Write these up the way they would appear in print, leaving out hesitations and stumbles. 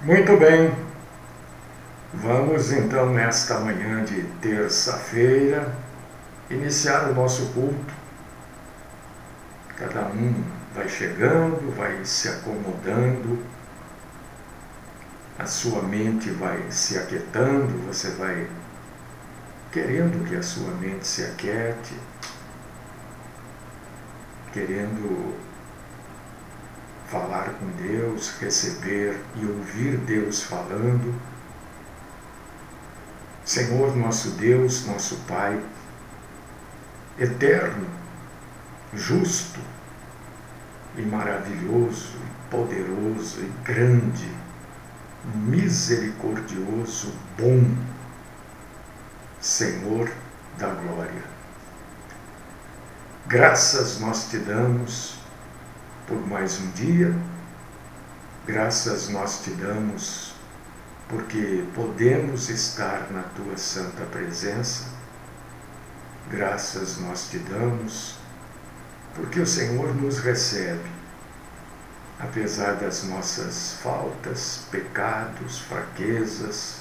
Muito bem, vamos então nesta manhã de terça-feira iniciar o nosso culto. Cada um vai chegando, vai se acomodando, a sua mente vai se aquietando, você vai querendo que a sua mente se aquiete, querendo falar com Deus, receber e ouvir Deus falando. Senhor, nosso Deus, nosso Pai, eterno, justo e maravilhoso, e poderoso e grande, misericordioso, bom, Senhor da glória. Graças nós te damos por mais um dia, graças nós te damos porque podemos estar na tua santa presença, graças nós te damos porque o Senhor nos recebe, apesar das nossas faltas, pecados, fraquezas,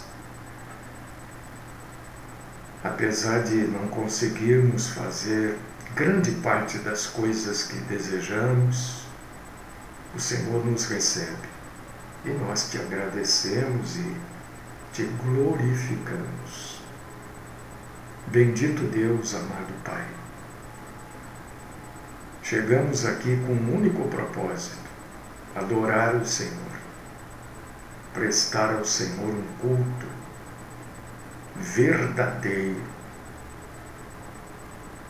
apesar de não conseguirmos fazer grande parte das coisas que desejamos, o Senhor nos recebe e nós te agradecemos e te glorificamos. Bendito Deus, amado Pai. Chegamos aqui com um único propósito: adorar o Senhor, prestar ao Senhor um culto verdadeiro,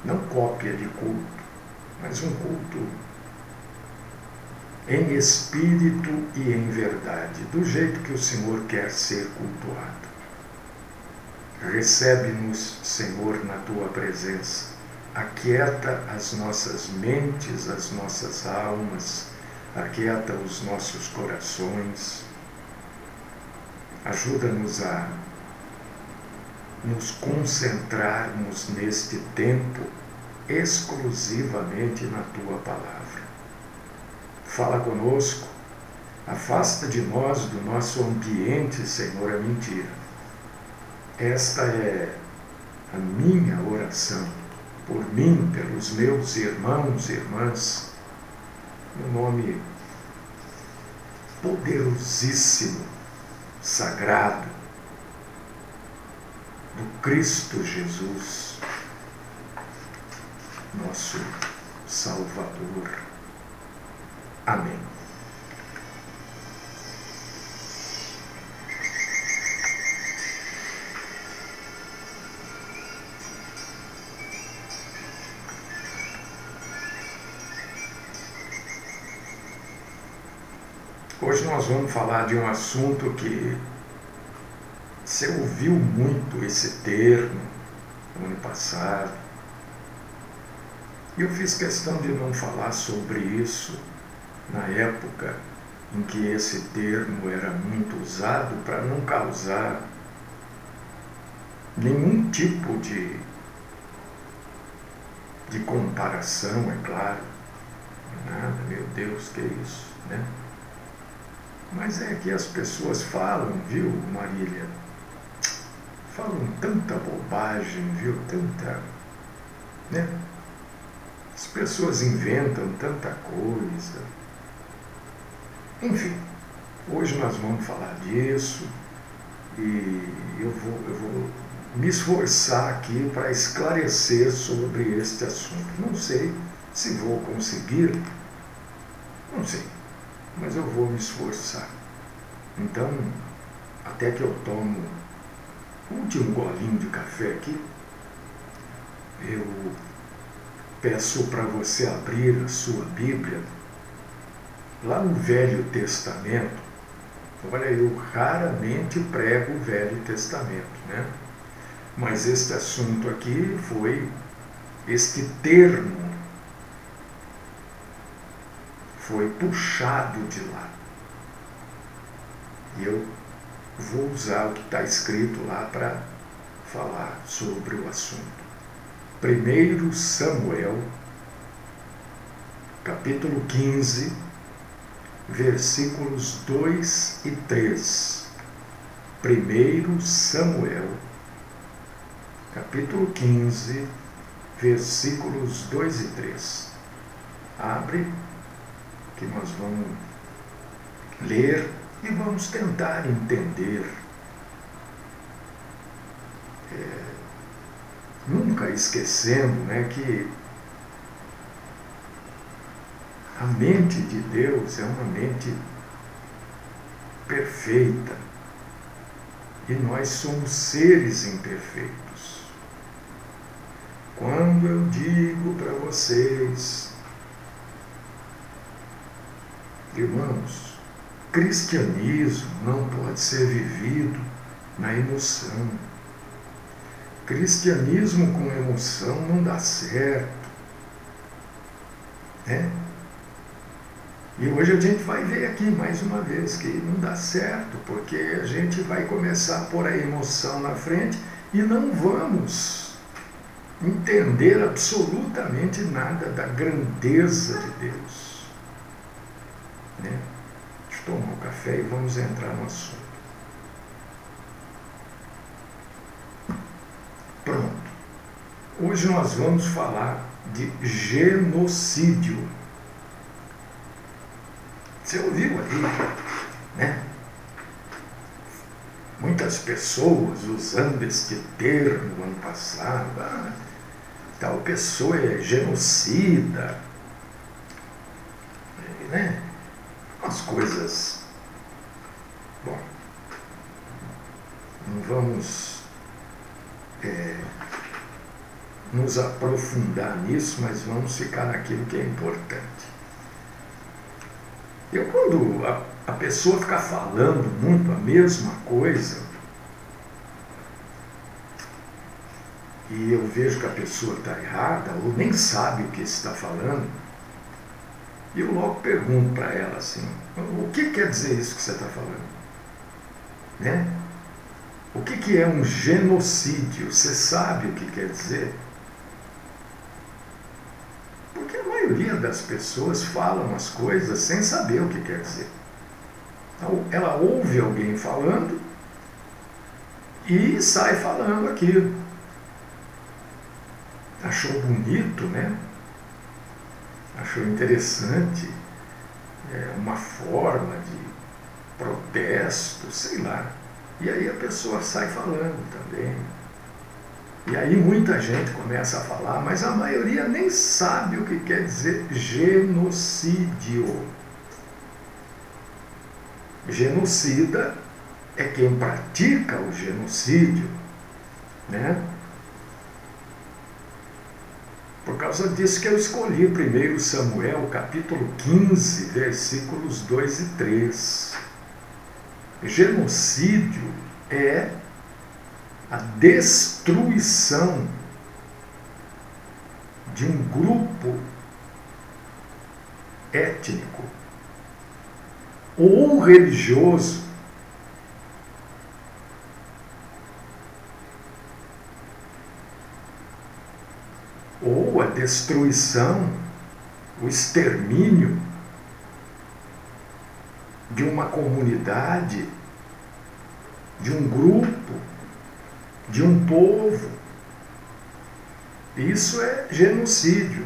não cópia de culto, mas um culto em espírito e em verdade, do jeito que o Senhor quer ser cultuado. Recebe-nos, Senhor, na tua presença. Aquieta as nossas mentes, as nossas almas, aquieta os nossos corações. Ajuda-nos a nos concentrarmos neste tempo exclusivamente na tua palavra. Fala conosco, afasta de nós, do nosso ambiente, Senhor, a mentira. Esta é a minha oração, por mim, pelos meus irmãos e irmãs, no nome poderosíssimo, sagrado, do Cristo Jesus, nosso Salvador. Amém. Hoje nós vamos falar de um assunto que você ouviu muito esse termo no ano passado. E eu fiz questão de não falar sobre isso na época em que esse termo era muito usado, para não causar nenhum tipo de comparação, é claro. Nada, meu Deus, que isso, né? Mas é que as pessoas falam, viu, Marília? Falam tanta bobagem, viu? Tanta, né? As pessoas inventam tanta coisa. Enfim, hoje nós vamos falar disso e eu vou me esforçar aqui para esclarecer sobre este assunto. Não sei se vou conseguir, não sei, mas eu vou me esforçar. Então, até que eu tomo o último golinho de café aqui, eu peço para você abrir a sua Bíblia lá no Velho Testamento. Olha, eu raramente prego o Velho Testamento, né? Mas este assunto aqui este termo foi puxado de lá. E eu vou usar o que está escrito lá para falar sobre o assunto. 1 Samuel, capítulo 15, versículos 2 e 3. 1 Samuel, capítulo 15, versículos 2 e 3. Abre, que nós vamos ler e vamos tentar entender. Nunca esquecendo, que a mente de Deus é uma mente perfeita e nós somos seres imperfeitos. Quando eu digo para vocês, irmãos, cristianismo não pode ser vivido na emoção. Cristianismo com emoção não dá certo. E hoje a gente vai ver aqui mais uma vez que não dá certo, porque a gente vai começar a pôr a emoção na frente e não vamos entender absolutamente nada da grandeza de Deus. Deixa eu tomar um café e vamos entrar no assunto. Pronto. Hoje nós vamos falar de genocídio. Você ouviu aí, Muitas pessoas usando este termo no ano passado. Tal pessoa é genocida. Umas coisas. Bom, não vamos nos aprofundar nisso, mas vamos ficar naquilo que é importante. Quando a pessoa fica falando muito a mesma coisa, e eu vejo que a pessoa está errada, ou nem sabe o que está falando, eu logo pergunto para ela assim, o que quer dizer isso que você está falando? O que é um genocídio? Você sabe o que quer dizer? Porque a maioria das pessoas falam as coisas sem saber o que quer dizer. Então, ela ouve alguém falando e sai falando aquilo. Achou bonito, Achou interessante, uma forma de protesto, sei lá. E aí a pessoa sai falando também. E aí muita gente começa a falar, mas a maioria nem sabe o que quer dizer genocídio. Genocida é quem pratica o genocídio, Por causa disso que eu escolhi 1 Samuel, capítulo 15, versículos 2 e 3. Genocídio é a destruição de um grupo étnico ou religioso ou a destruição, o extermínio de uma comunidade, de um grupo, de um povo. Isso é genocídio.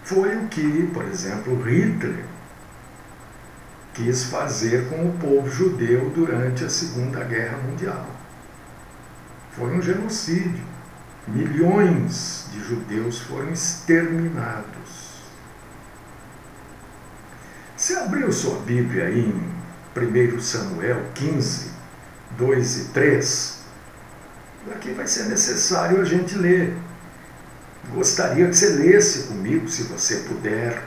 Foi o que, por exemplo, Hitler quis fazer com o povo judeu durante a Segunda Guerra Mundial. Foi um genocídio. Milhões de judeus foram exterminados. Você abriu sua Bíblia aí em 1 Samuel 15, 2 e 3? Aqui vai ser necessário a gente ler. Gostaria que você lesse comigo, se você puder.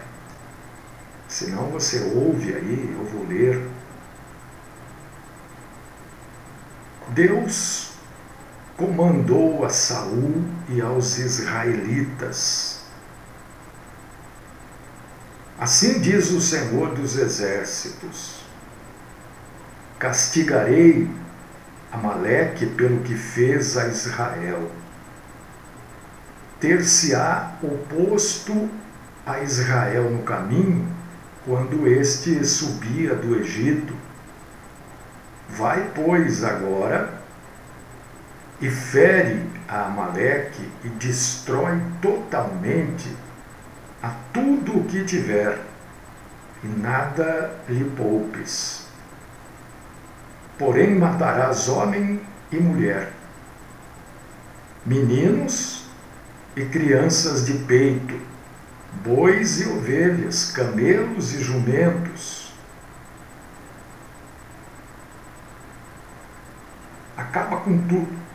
Senão você ouve aí, eu vou ler. Deus comandou a Saul e aos israelitas: assim diz o Senhor dos Exércitos: castigarei Amaleque pelo que fez a Israel. Ter-se-á oposto a Israel no caminho quando este subia do Egito. Vai, pois, agora e fere a Amaleque e destrói totalmente a tudo o que tiver, e nada lhe poupes. Porém matarás homem e mulher, meninos e crianças de peito, bois e ovelhas, camelos e jumentos. Acaba com tudo.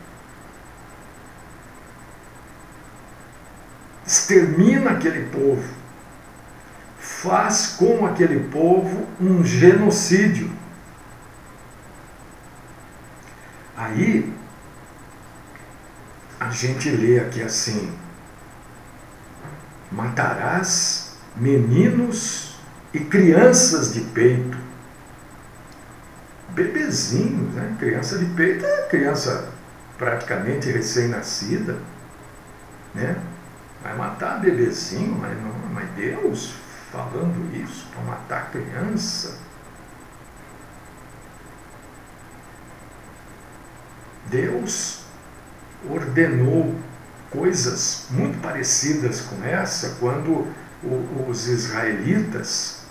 Extermina aquele povo. Faz com aquele povo um genocídio. Aí, a gente lê aqui assim: matarás meninos e crianças de peito. Bebezinhos, né? Criança de peito é criança praticamente recém-nascida, né? Vai matar bebezinho, mas Deus falando isso para matar criança? Deus ordenou coisas muito parecidas com essa quando os israelitas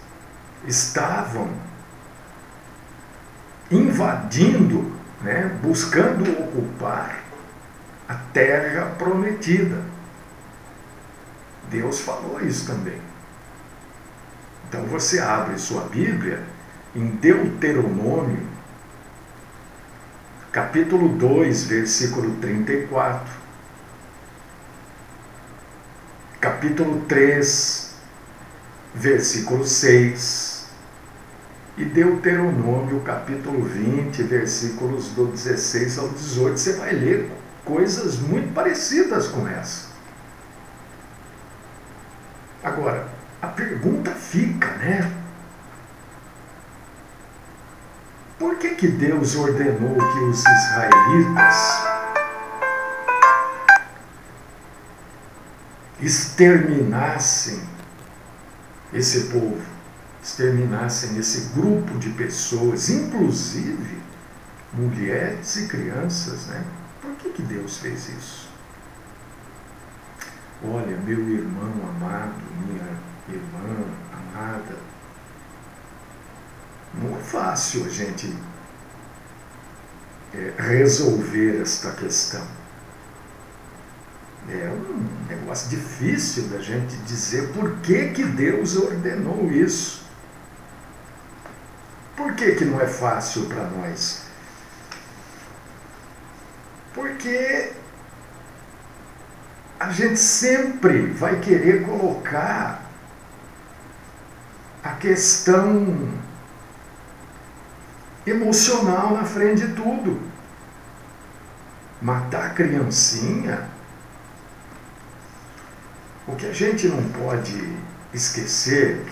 estavam invadindo, né, buscando ocupar a terra prometida. Deus falou isso também. Então você abre sua Bíblia em Deuteronômio, capítulo 2, versículo 34. Capítulo 3, versículo 6. E Deuteronômio, capítulo 20, versículos do 16 ao 18. Você vai ler coisas muito parecidas com essa. Agora, a pergunta fica, né? Por que Deus ordenou que os israelitas exterminassem esse povo, exterminassem esse grupo de pessoas, inclusive mulheres e crianças, né? Por que Deus fez isso? Olha, meu irmão amado, minha irmã amada, não é fácil a gente resolver esta questão. É um negócio difícil da gente dizer por que Deus ordenou isso. Por que não é fácil para nós? Porque a gente sempre vai querer colocar a questão emocional na frente de tudo. Matar a criancinha. O que a gente não pode esquecer,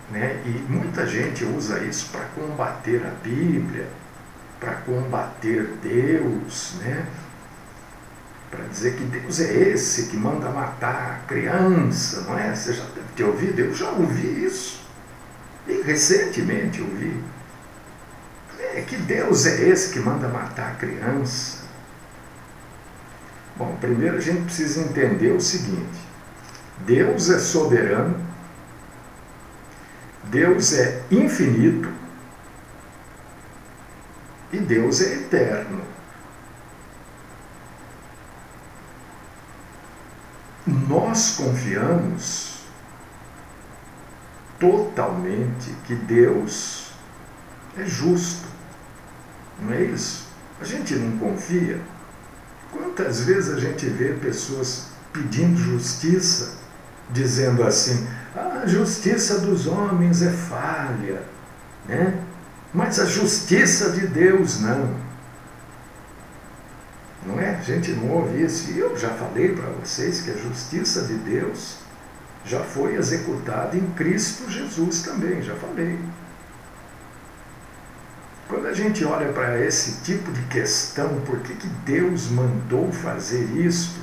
né, e muita gente usa isso para combater a Bíblia, para combater Deus, né? Para dizer que Deus é esse que manda matar a criança, não é? Você já deve ter ouvido, eu já ouvi isso. E recentemente ouvi. Que Deus é esse que manda matar a criança? Bom, primeiro a gente precisa entender o seguinte: Deus é soberano, Deus é infinito e Deus é eterno. Nós confiamos totalmente que Deus é justo, não é isso? A gente não confia. Quantas vezes a gente vê pessoas pedindo justiça, dizendo assim: a justiça dos homens é falha, né? Mas a justiça de Deus não. Não é? A gente não ouve isso. E eu já falei para vocês que a justiça de Deus já foi executada em Cristo Jesus também, já falei. Quando a gente olha para esse tipo de questão, por que Deus mandou fazer isto?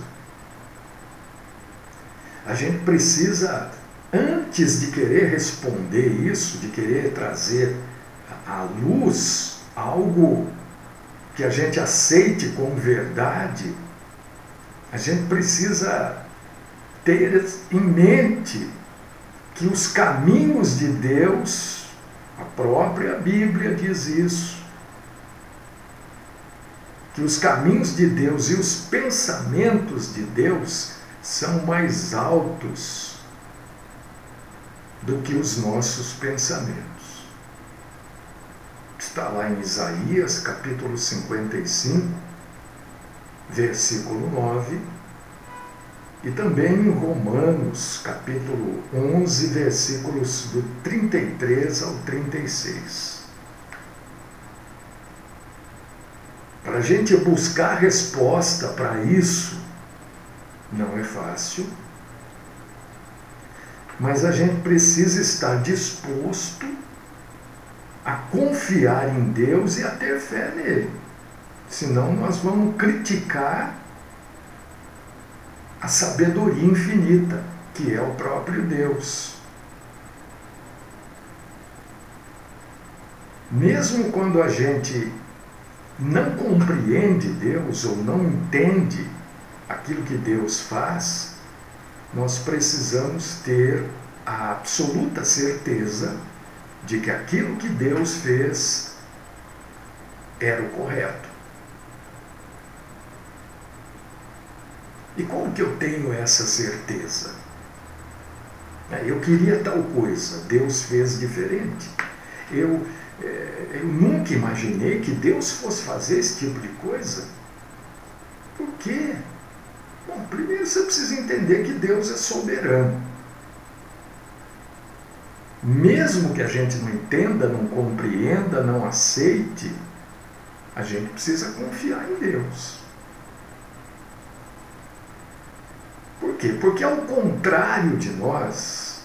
A gente precisa antes de querer responder isso, de querer trazer à luz algo que a gente aceite como verdade, a gente precisa ter em mente que os caminhos de Deus, a própria Bíblia diz isso, que os caminhos de Deus e os pensamentos de Deus são mais altos do que os nossos pensamentos. Está lá em Isaías, capítulo 55, versículo 9, e também em Romanos, capítulo 11, versículos do 33 ao 36. Para a gente buscar resposta para isso, não é fácil, mas a gente precisa estar disposto a confiar em Deus e a ter fé nele. Senão nós vamos criticar a sabedoria infinita, que é o próprio Deus. Mesmo quando a gente não compreende Deus ou não entende aquilo que Deus faz, nós precisamos ter a absoluta certeza de que aquilo que Deus fez era o correto. E como que eu tenho essa certeza? Eu queria tal coisa, Deus fez diferente. Eu nunca imaginei que Deus fosse fazer esse tipo de coisa. Por quê? Bom, primeiro você precisa entender que Deus é soberano. Mesmo que a gente não entenda, não compreenda, não aceite, a gente precisa confiar em Deus. Por quê? Porque ao contrário de nós,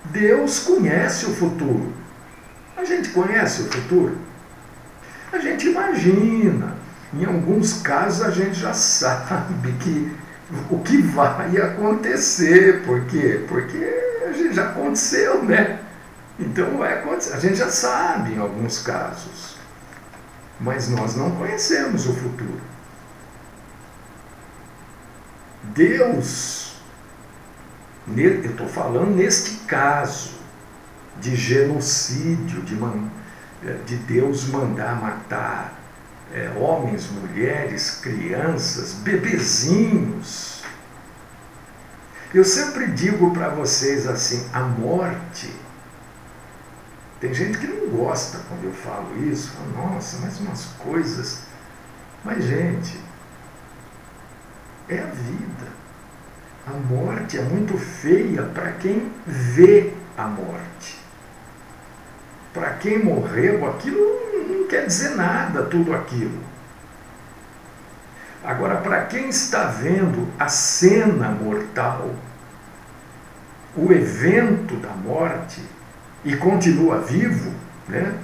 Deus conhece o futuro. A gente conhece o futuro? A gente imagina. Em alguns casos a gente já sabe o que vai acontecer. Por quê? Porque já aconteceu, né? Então vai acontecer. A gente já sabe em alguns casos. Mas nós não conhecemos o futuro. Deus, eu estou falando neste caso de genocídio, de Deus mandar matar homens, mulheres, crianças, bebezinhos. Eu sempre digo para vocês assim, a morte, tem gente que não gosta quando eu falo isso, fala, nossa, mas umas coisas, mas gente, é a vida. A morte é muito feia para quem vê a morte. Para quem morreu, aquilo não quer dizer nada, tudo aquilo. Agora, para quem está vendo a cena mortal, o evento da morte, e continua vivo, né?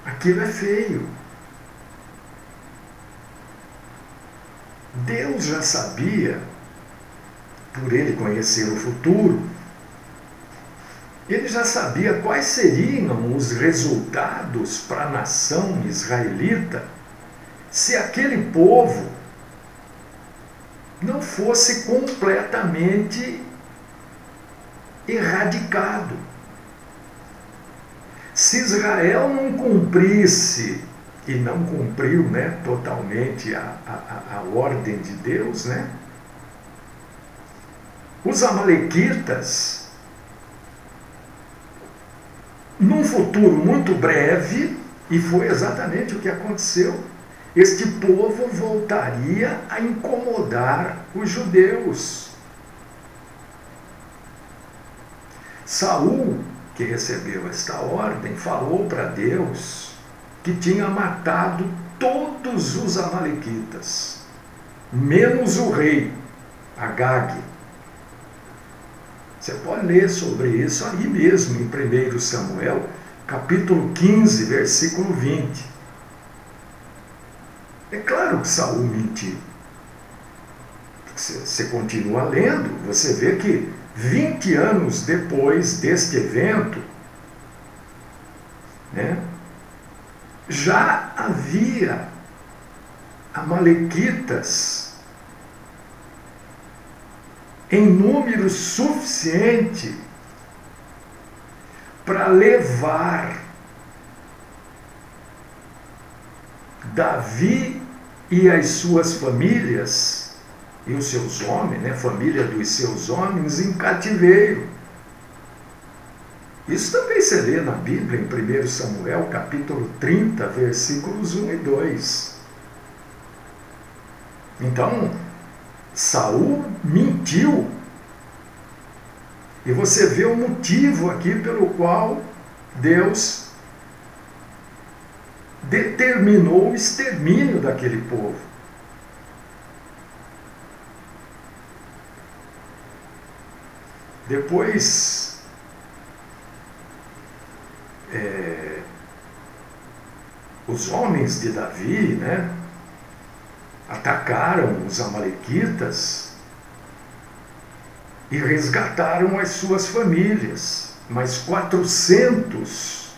Aquilo é feio. Deus já sabia, por ele conhecer o futuro, ele já sabia quais seriam os resultados para a nação israelita se aquele povo não fosse completamente erradicado. Se Israel não cumprisse, e não cumpriu, né, totalmente a ordem de Deus, né, os amalequitas, num futuro muito breve, e foi exatamente o que aconteceu, este povo voltaria a incomodar os judeus. Saul, que recebeu esta ordem, falou para Deus que tinha matado todos os amalequitas, menos o rei, Agag. Você pode ler sobre isso aí mesmo, em 1 Samuel, capítulo 15, versículo 20. É claro que Saul mentiu. você continua lendo, você vê que 20 anos depois deste evento, né, já havia amalequitas em número suficiente para levar Davi e as suas famílias, e os seus homens, né, família dos seus homens, em cativeiro. Isso também se lê na Bíblia, em 1 Samuel, capítulo 30, versículos 1 e 2. Então, Saul mentiu. E você vê o motivo aqui pelo qual Deus determinou o extermínio daquele povo. Depois, os homens de Davi, né, atacaram os amalequitas e resgataram as suas famílias, mas 400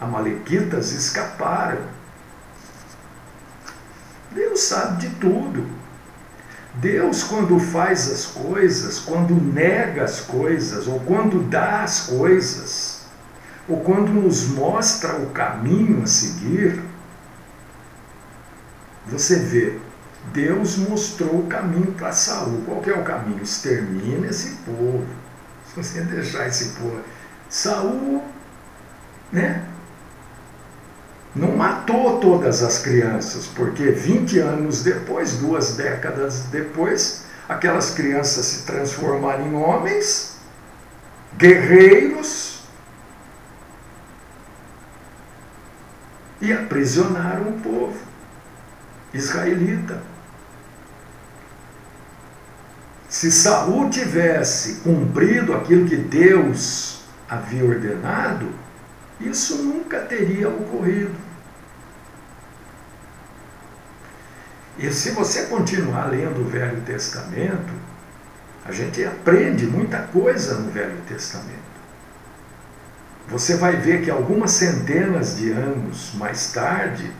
amalequitas escaparam. Deus sabe de tudo. Deus, quando faz as coisas, quando nega as coisas, ou quando dá as coisas, ou quando nos mostra o caminho a seguir, você vê, Deus mostrou o caminho para Saul. Qual que é o caminho? Extermina esse povo. Se você deixar esse povo... Saul, né, não matou todas as crianças, porque 20 anos depois, 2 décadas depois, aquelas crianças se transformaram em homens, guerreiros, e aprisionaram o povo israelita. Se Saul tivesse cumprido aquilo que Deus havia ordenado, isso nunca teria ocorrido. E se você continuar lendo o Velho Testamento, a gente aprende muita coisa no Velho Testamento. Você vai ver que algumas centenas de anos mais tarde,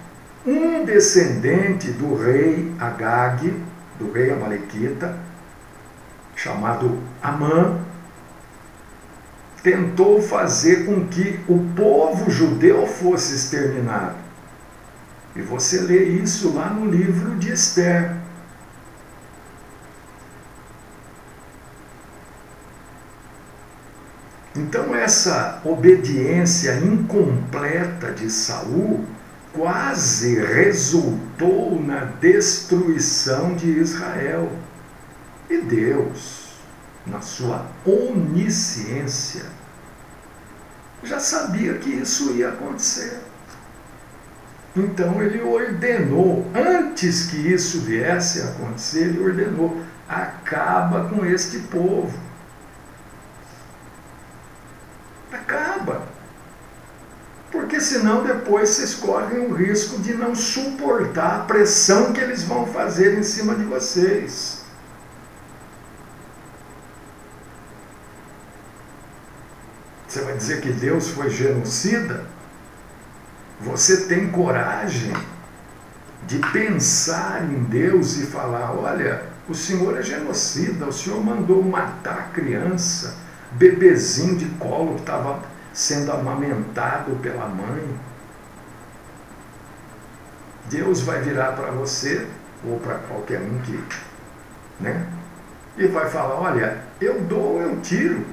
um descendente do rei Agag, do rei Amalequita, chamado Amã, tentou fazer com que o povo judeu fosse exterminado. E você lê isso lá no livro de Esther. Então essa obediência incompleta de Saul quase resultou na destruição de Israel. E Deus, na sua onisciência, já sabia que isso ia acontecer. Então ele ordenou, antes que isso viesse a acontecer, ele ordenou: acaba com este povo. Acaba. Porque senão depois vocês correm o risco de não suportar a pressão que eles vão fazer em cima de vocês. Você vai dizer que Deus foi genocida? Você tem coragem de pensar em Deus e falar: olha, o Senhor é genocida, o Senhor mandou matar a criança, bebezinho de colo que estava sendo amamentado pela mãe. Deus vai virar para você, ou para qualquer um que, né, e vai falar: olha, eu dou, eu tiro.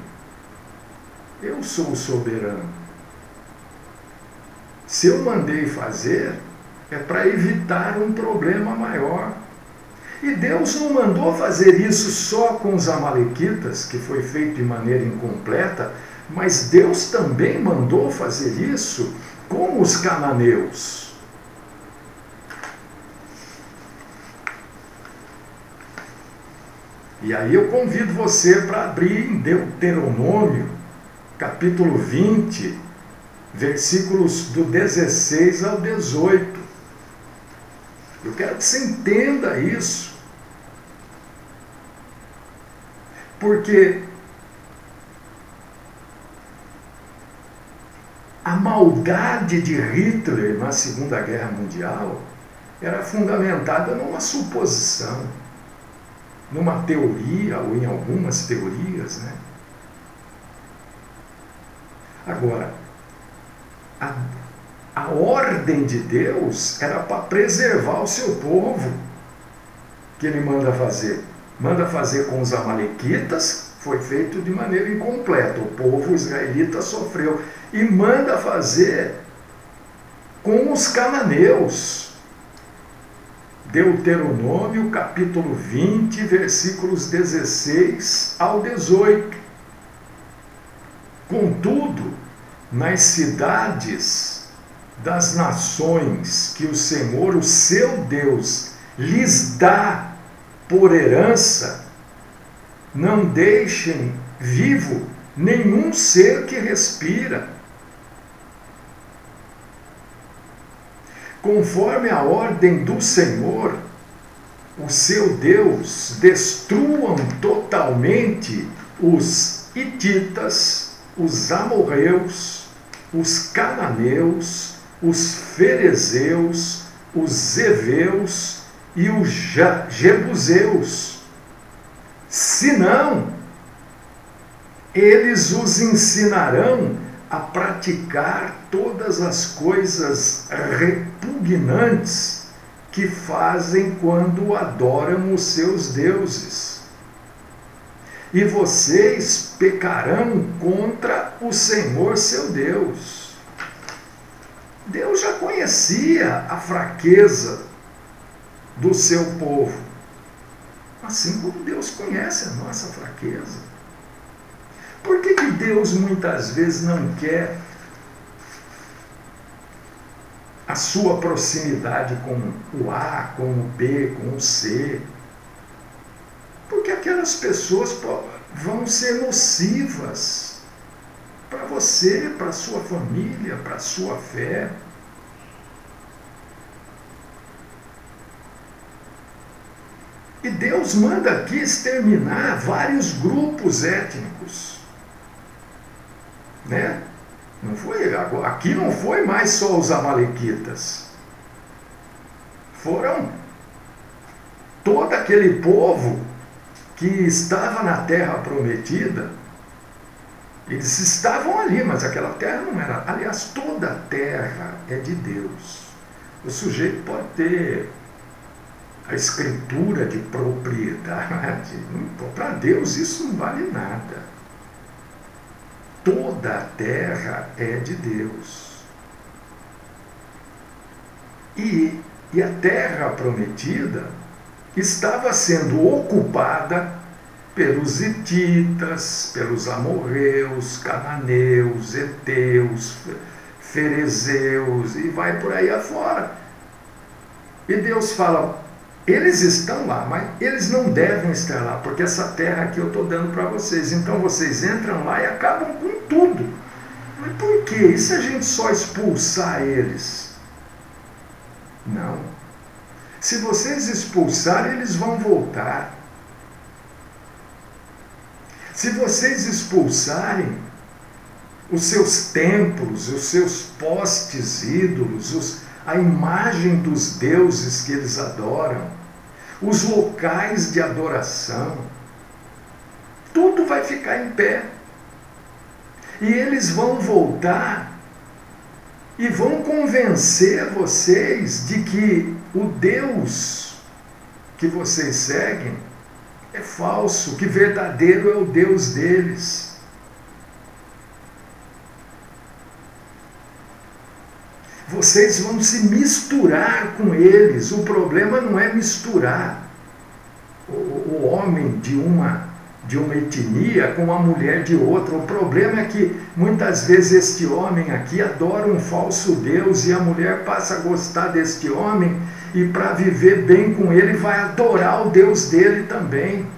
Eu sou o soberano. Se eu mandei fazer, é para evitar um problema maior. E Deus não mandou fazer isso só com os amalequitas, que foi feito de maneira incompleta, mas Deus também mandou fazer isso com os cananeus. E aí eu convido você para abrir em Deuteronômio, capítulo 20, versículos do 16 ao 18. Eu quero que você entenda isso. Porque a maldade de Hitler na Segunda Guerra Mundial era fundamentada numa suposição, numa teoria, ou em algumas teorias, né? Agora, a ordem de Deus era para preservar o seu povo, que ele manda fazer. Manda fazer com os amalequitas, foi feito de maneira incompleta, o povo israelita sofreu. E manda fazer com os cananeus. Deuteronômio, capítulo 20, versículos 16 ao 18. Contudo, nas cidades das nações que o Senhor, o seu Deus, lhes dá por herança, não deixem vivo nenhum ser que respira. Conforme a ordem do Senhor, o seu Deus, destruam totalmente os hititas, os amorreus, os cananeus, os ferezeus, os heveus e os jebuseus. Senão, eles os ensinarão a praticar todas as coisas repugnantes que fazem quando adoram os seus deuses. E vocês pecarão contra o Senhor seu Deus. Deus já conhecia a fraqueza do seu povo, assim como Deus conhece a nossa fraqueza. Por que Deus muitas vezes não quer a sua proximidade com o A, com o B, com o C? Porque aquelas pessoas vão ser nocivas para você, para a sua família, para a sua fé. E Deus manda aqui exterminar vários grupos étnicos. Né? Não foi, aqui não foi mais só os amalequitas. Foram todo aquele povo que estava na terra prometida. Eles estavam ali, mas aquela terra não era. Aliás, toda a terra é de Deus. O sujeito pode ter a escritura de propriedade. Para Deus isso não vale nada. Toda a terra é de Deus. E a terra prometida estava sendo ocupada pelos hititas, pelos amorreus, cananeus, heteus, ferezeus, e vai por aí afora. E Deus fala, eles estão lá, mas eles não devem estar lá, porque essa terra aqui eu estou dando para vocês. Então vocês entram lá e acabam com tudo. Mas por quê? E se a gente só expulsar eles? Não. Se vocês expulsarem, eles vão voltar. Se vocês expulsarem os seus templos, os seus postes ídolos, a imagem dos deuses que eles adoram, os locais de adoração, tudo vai ficar em pé. E eles vão voltar e vão convencer vocês de que o Deus que vocês seguem é falso, que verdadeiro é o Deus deles. Vocês vão se misturar com eles. O problema não é misturar o homem de uma etnia com a mulher de outra. O problema é que muitas vezes este homem aqui adora um falso Deus e a mulher passa a gostar deste homem e para viver bem com ele vai adorar o Deus dele também.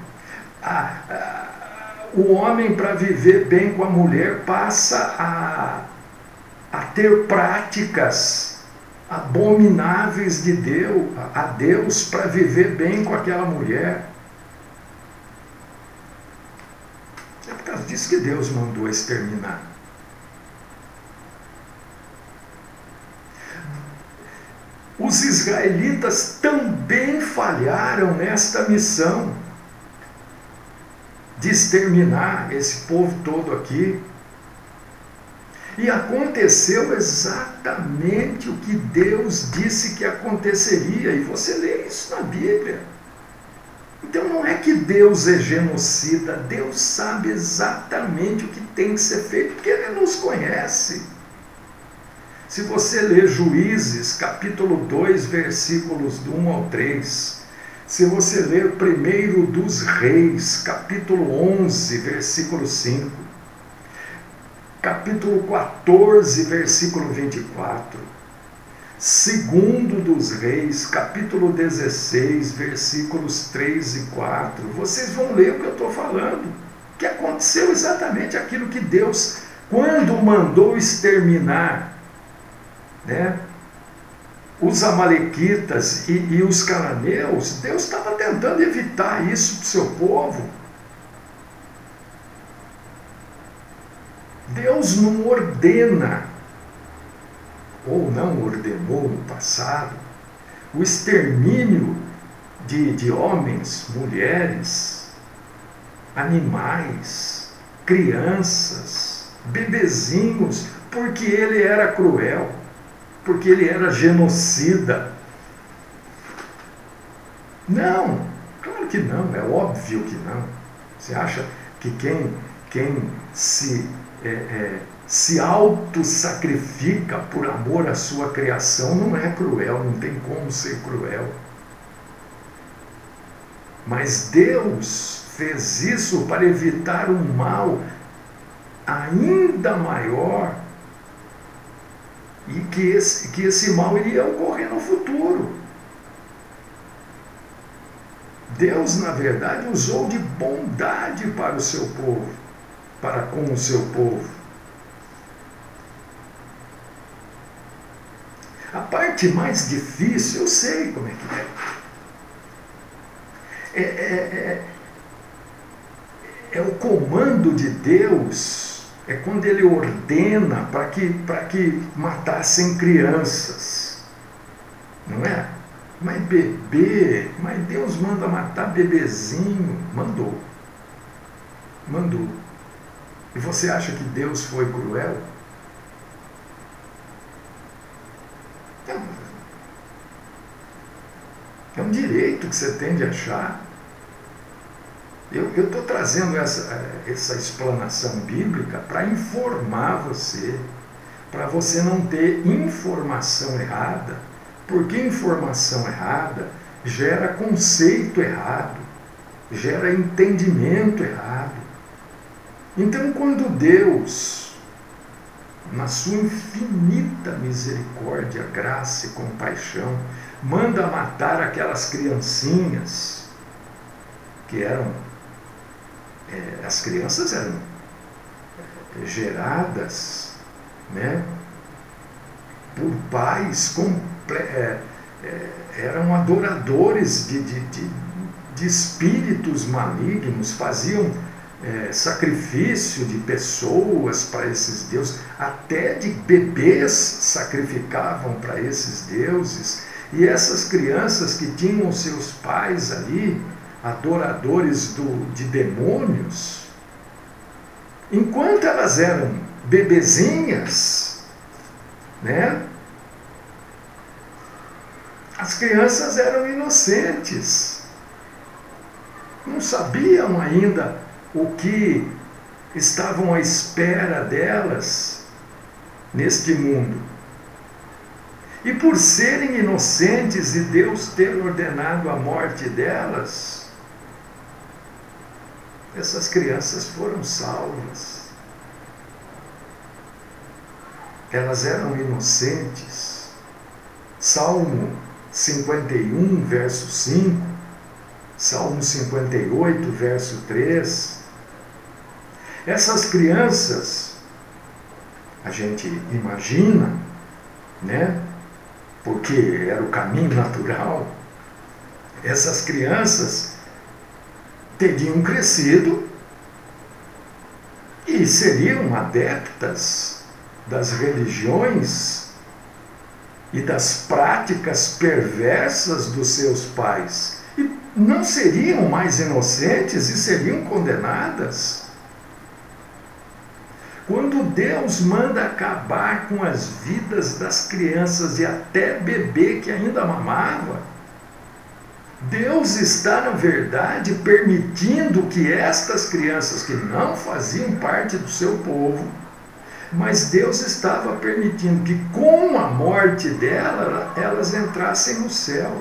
O homem, para viver bem com a mulher, passa a ter práticas abomináveis de Deus, a Deus, para viver bem com aquela mulher. isso que Deus mandou exterminar. Os israelitas também falharam nesta missão de exterminar esse povo todo aqui. E aconteceu exatamente o que Deus disse que aconteceria. E você lê isso na Bíblia. Então não é que Deus é genocida. Deus sabe exatamente o que tem que ser feito, porque Ele nos conhece. Se você ler Juízes, capítulo 2, versículos do 1 ao 3, se você ler 1 dos Reis, capítulo 11, versículo 5, capítulo 14, versículo 24, 2 dos Reis, capítulo 16, versículos 3 e 4, vocês vão ler o que eu estou falando, que aconteceu exatamente aquilo que Deus, quando mandou exterminar, né, os amalequitas e os cananeus, Deus estava tentando evitar isso para o seu povo. Deus não ordena, ou não ordenou no passado, o extermínio de homens, mulheres, animais, crianças, bebezinhos, porque Ele era cruel, porque Ele era genocida. Não, claro que não, é óbvio que não. Você acha que quem se auto-sacrifica por amor à sua criação não é cruel, não tem como ser cruel. Mas Deus fez isso para evitar um mal ainda maior, e que esse mal iria ocorrer no futuro. Deus, na verdade, usou de bondade para o seu povo, para com o seu povo. A parte mais difícil, eu sei como é que é. É o comando de Deus. É quando Ele ordena para que matassem crianças. Não é? Mas bebê, mas Deus manda matar bebezinho. Mandou. E você acha que Deus foi cruel? É um direito que você tem de achar. Eu estou trazendo essa explanação bíblica para informar você, para você não ter informação errada, porque informação errada gera conceito errado, gera entendimento errado. Então, quando Deus, na sua infinita misericórdia, graça e compaixão, manda matar aquelas criancinhas, que eram as crianças eram geradas, né, por pais eram adoradores de espíritos malignos, faziam sacrifício de pessoas para esses deuses, até de bebês sacrificavam para esses deuses, e essas crianças que tinham seus pais ali, adoradores de demônios, enquanto elas eram bebezinhas, né, as crianças eram inocentes, não sabiam ainda o que estavam à espera delas neste mundo. E por serem inocentes e Deus ter ordenado a morte delas, essas crianças foram salvas. Elas eram inocentes. Salmo 51, verso 5, Salmo 58, verso 3. Essas crianças, a gente imagina, né? Porque era o caminho natural, essas crianças teriam crescido que seriam adeptas das religiões e das práticas perversas dos seus pais. E não seriam mais inocentes e seriam condenadas. Quando Deus manda acabar com as vidas das crianças e até bebê que ainda mamava, Deus está, na verdade, permitindo que estas crianças que não faziam parte do seu povo, mas Deus estava permitindo que com a morte dela, elas entrassem no céu.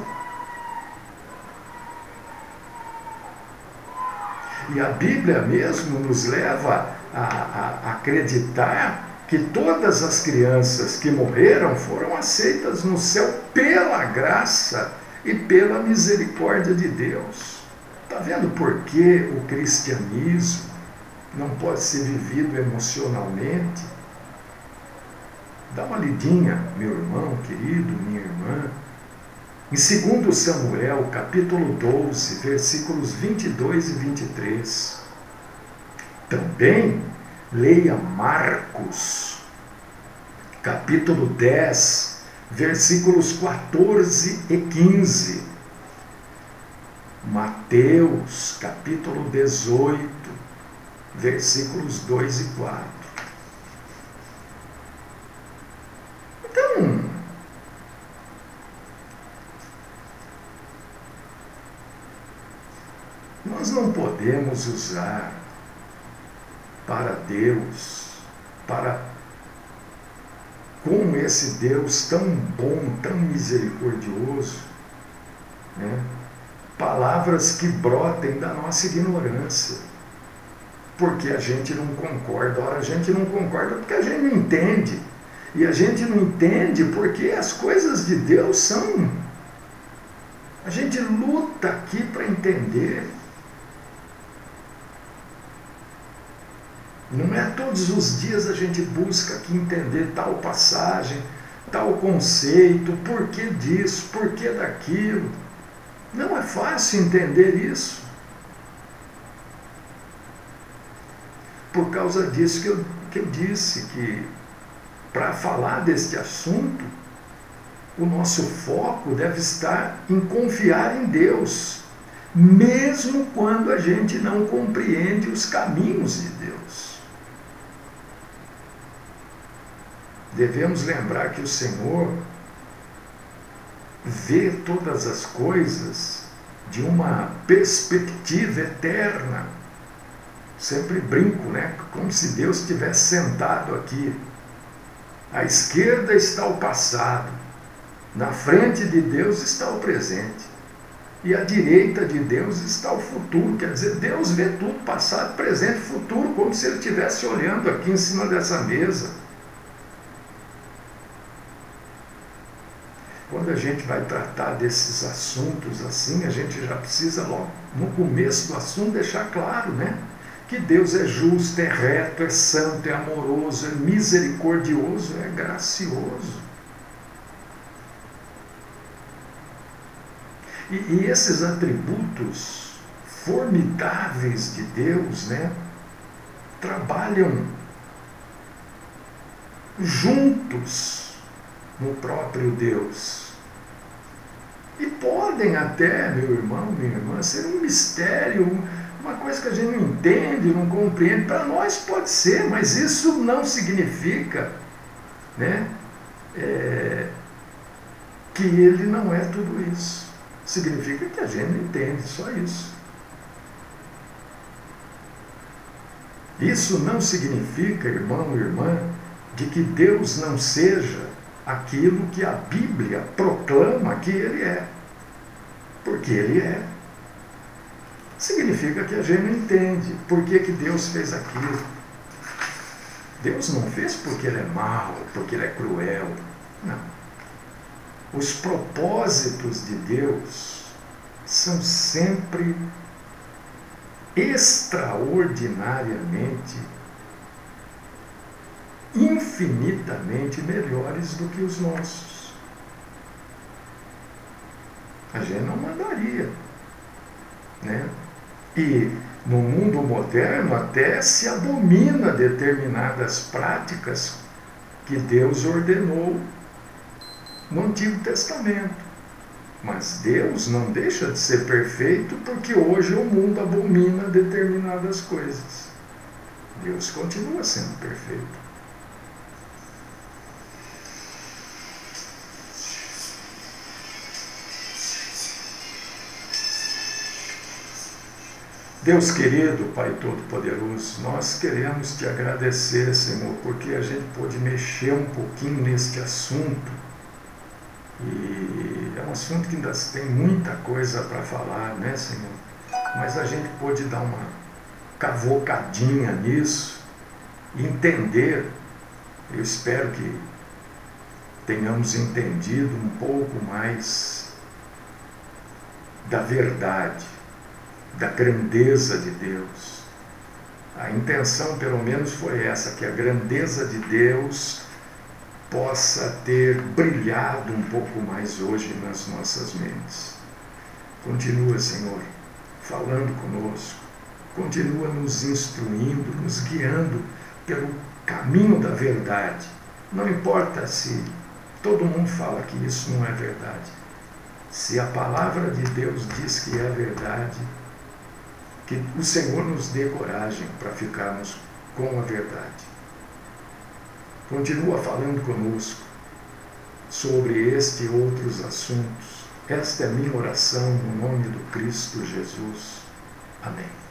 E a Bíblia mesmo nos leva a acreditar que todas as crianças que morreram foram aceitas no céu pela graça e pela misericórdia de Deus. Está vendo por que o cristianismo não pode ser vivido emocionalmente? Dá uma lidinha, meu irmão querido, minha irmã, em 2 Samuel, capítulo 12, versículos 22 e 23. Também leia Marcos, capítulo 10, versículos 14 e 15. Mateus, capítulo 18, versículos 2 e 4. Então, nós não podemos usar para Deus, com esse Deus tão bom, tão misericordioso, né, palavras que brotem da nossa ignorância, porque a gente não concorda. Ora, a gente não concorda porque a gente não entende, e a gente não entende porque as coisas de Deus são... A gente luta aqui para entender. Não é todos os dias a gente busca aqui entender tal passagem, tal conceito, por que disso, por que daquilo. Não é fácil entender isso. Por causa disso que eu disse que, para falar deste assunto, o nosso foco deve estar em confiar em Deus, mesmo quando a gente não compreende os caminhos de Deus. Devemos lembrar que o Senhor vê todas as coisas de uma perspectiva eterna. Sempre brinco, né? Como se Deus estivesse sentado aqui. À esquerda está o passado, na frente de Deus está o presente, e à direita de Deus está o futuro. Quer dizer, Deus vê tudo, passado, presente, futuro, como se Ele estivesse olhando aqui em cima dessa mesa. Quando a gente vai tratar desses assuntos assim, a gente já precisa logo, no começo do assunto, deixar claro, né? Que Deus é justo, é reto, é santo, é amoroso, é misericordioso, é gracioso. E esses atributos formidáveis de Deus, né, trabalham juntos no próprio Deus. E podem até, meu irmão, minha irmã, ser um mistério, uma coisa que a gente não entende, não compreende. Para nós pode ser, mas isso não significa, né, que Ele não é tudo isso. Significa que a gente não entende, só isso. Isso não significa, irmão e irmã, de que Deus não seja aquilo que a Bíblia proclama que Ele é. Porque Ele é. Significa que a gente não entende por que Deus fez aquilo. Deus não fez porque Ele é mau, porque Ele é cruel. Não. Os propósitos de Deus são sempre extraordinariamente, infinitamente melhores do que os nossos. A gente não mandaria, né? E No mundo moderno até se abomina determinadas práticas que Deus ordenou no Antigo Testamento. Mas Deus não deixa de ser perfeito porque hoje o mundo abomina determinadas coisas. Deus continua sendo perfeito. Deus querido, Pai Todo-Poderoso, nós queremos te agradecer, Senhor, porque a gente pôde mexer um pouquinho neste assunto. E é um assunto que ainda tem muita coisa para falar, né, Senhor? Mas a gente pôde dar uma cavocadinha nisso e entender. Eu espero que tenhamos entendido um pouco mais da verdade, da grandeza de Deus. A intenção, pelo menos, foi essa, que a grandeza de Deus possa ter brilhado um pouco mais hoje nas nossas mentes. Continua, Senhor, falando conosco, continua nos instruindo, nos guiando pelo caminho da verdade. Não importa se todo mundo fala que isso não é verdade. Se a palavra de Deus diz que é verdade, que o Senhor nos dê coragem para ficarmos com a verdade. Continua falando conosco sobre este e outros assuntos. Esta é minha oração no nome do Cristo Jesus. Amém.